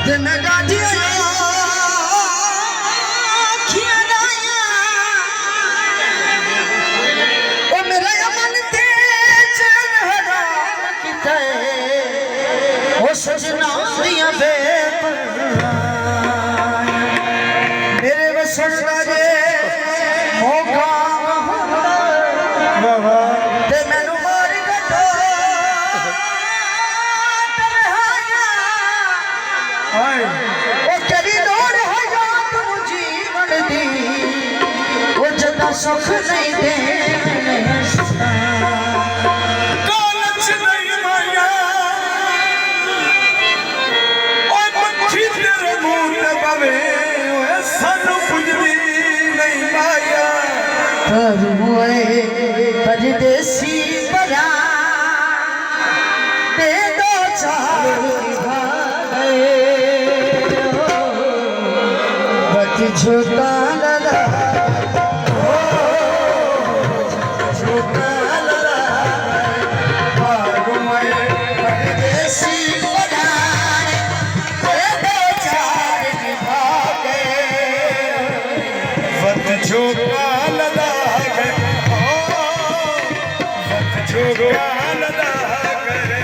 दिन गाजिया खिया दाया ओ मेरा मन तेज हरा किते ओ सजना या बेपरवाह मेरे वसन लागे मौका ते मैनू मार गटो ओ तेरी लोड़ है याद जीवन दी वो जदा सुख नहीं दे कालच नहीं माया ओए मच्छी तेरे मुंह ते पवे ओए सानू कुछ भी नहीं माया पर हुए परदेसी बना दे दो चार बच छोटा लला छोटा लला पर हुए परदेसी बना दे दो चार भागे वत झोका लगा गए वत झोका लगा गए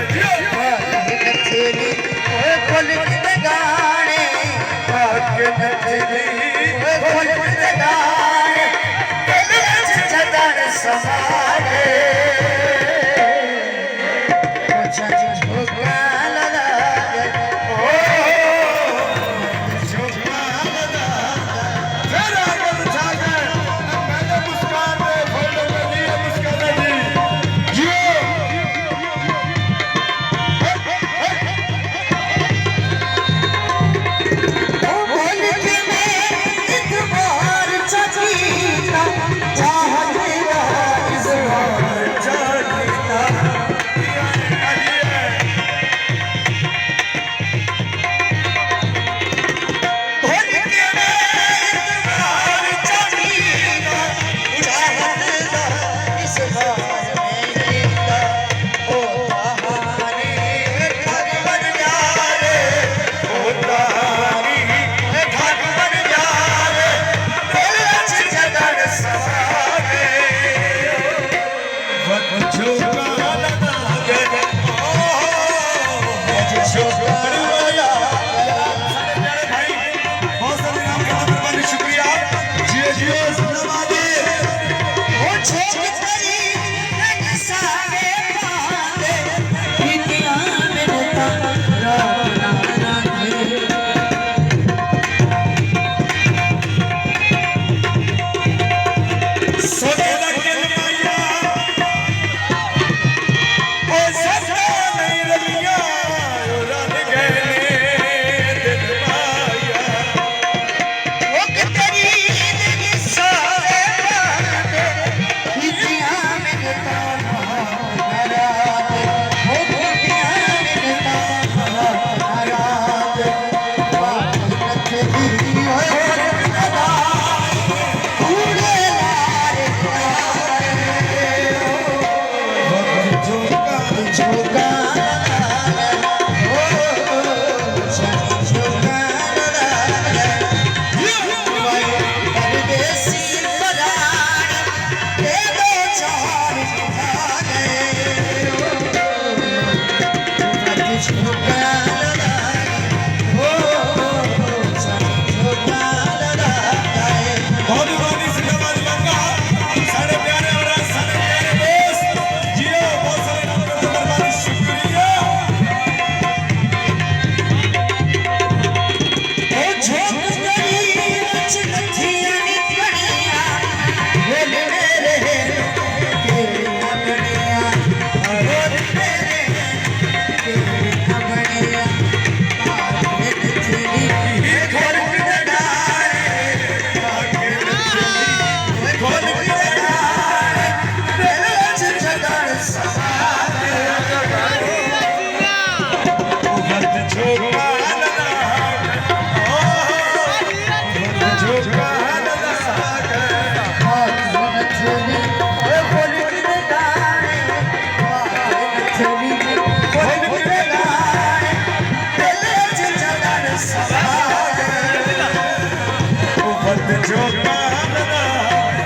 जो काल राय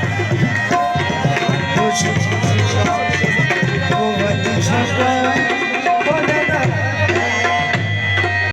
तुझको